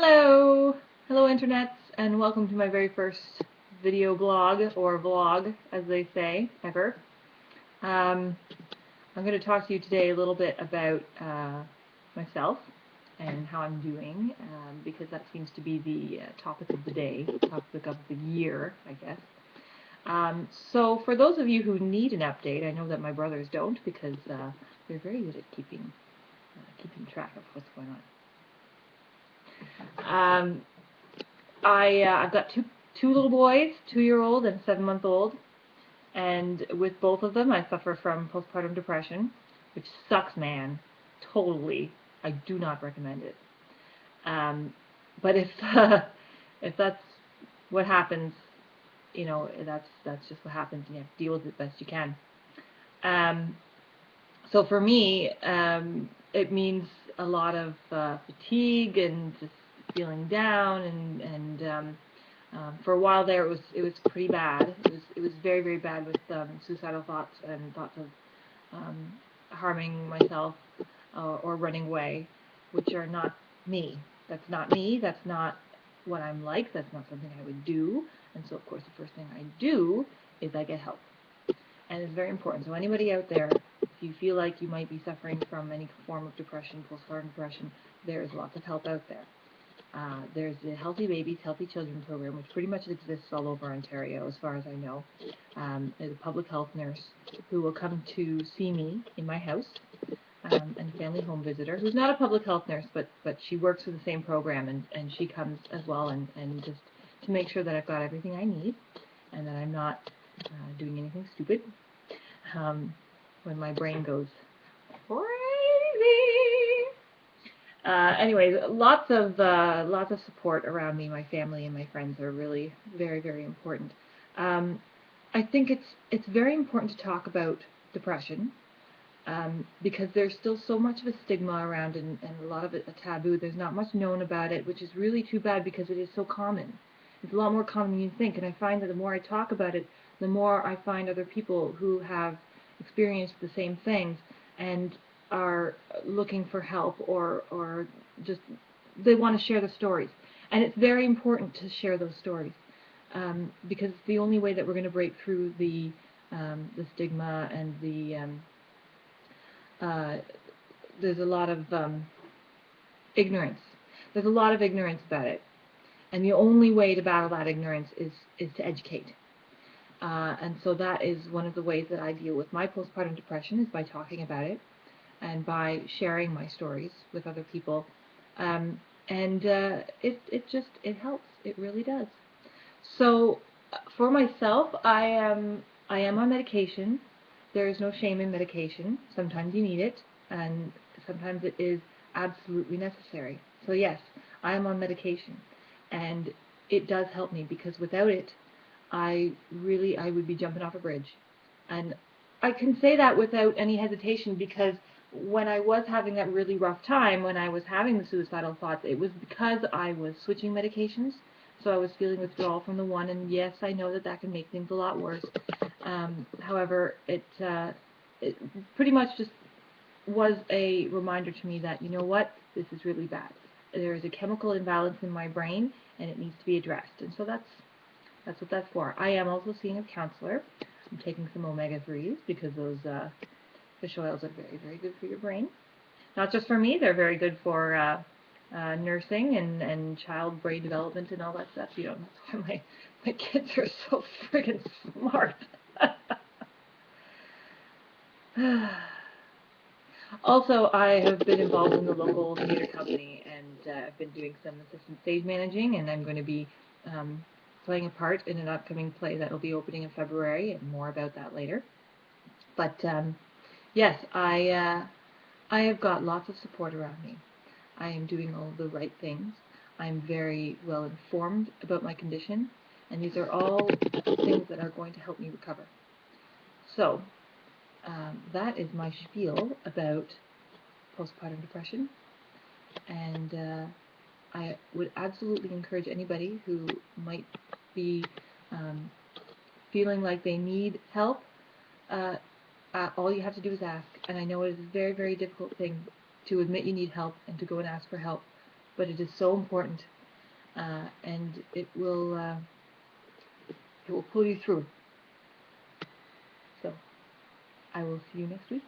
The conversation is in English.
Hello! Hello internets, and welcome to my very first video blog, or vlog as they say, ever. I'm going to talk to you today a little bit about myself and how I'm doing, because that seems to be the topic of the day, topic of the year, I guess. So for those of you who need an update, I know that my brothers don't, because they're very good at keeping track of what's going on. I've got two little boys, 2-year-old and 7-month-old, and with both of them I suffer from postpartum depression, which sucks, man. Totally. I do not recommend it. But if that's what happens, you know, that's just what happens, and you have to deal with it best you can. So for me, it means a lot of fatigue and just feeling down, and for a while there it was pretty bad. It was very, very bad, with suicidal thoughts and thoughts of harming myself or running away, which are not me. That's not me. That's not what I'm like. That's not something I would do. And so, of course, the first thing I do is I get help. And it's very important. So anybody out there, if you feel like you might be suffering from any form of depression, postpartum depression, there is lots of help out there. There's the Healthy Babies, Healthy Children program, which pretty much exists all over Ontario, as far as I know. There's a public health nurse who will come to see me in my house, and a family home visitor who's not a public health nurse, but she works with the same program, and she comes as well, and just to make sure that I've got everything I need, and that I'm not doing anything stupid when my brain goes crazy. Anyways, lots of support around me. My family and my friends are really very, very important. I think it's very important to talk about depression, because there's still so much of a stigma around, and a lot of it a taboo. There's not much known about it, which is really too bad, because it is so common. It's a lot more common than you think, and I find that the more I talk about it, the more I find other people who have experienced the same things and are looking for help, or just they want to share the stories. And it's very important to share those stories, because it's the only way that we're going to break through the stigma, and there's a lot of ignorance. There's a lot of ignorance about it. And the only way to battle that ignorance is to educate. And so that is one of the ways that I deal with my postpartum depression, is by talking about it and by sharing my stories with other people. And it helps. It really does. So for myself, I am on medication. There is no shame in medication. Sometimes you need it, and sometimes it is absolutely necessary. So yes, I am on medication. And it does help me, because without it, I would be jumping off a bridge. And I can say that without any hesitation, because when I was having that really rough time, when I was having the suicidal thoughts, it was because I was switching medications. So I was feeling withdrawal from the one, and yes, I know that can make things a lot worse. However, it pretty much just was a reminder to me that, you know what, this is really bad. There is a chemical imbalance in my brain, and it needs to be addressed. And so that's what that's for. I am also seeing a counselor. I'm taking some omega-3s, because those fish oils are very, very good for your brain. Not just for me, they're very good for nursing and child brain development and all that stuff. You know, that's why my kids are so friggin' smart. Also, I have been involved in the local theater company, and I've been doing some assistant stage managing, and I'm going to be playing a part in an upcoming play that will be opening in February, and more about that later. But yes, I have got lots of support around me. I am doing all the right things. I'm very well informed about my condition, and these are all things that are going to help me recover. So that is my spiel about postpartum depression, and I would absolutely encourage anybody who might be feeling like they need help. All you have to do is ask, and I know it is a very, very difficult thing to admit you need help and to go and ask for help, but it is so important, and it will pull you through. So I will see you next week.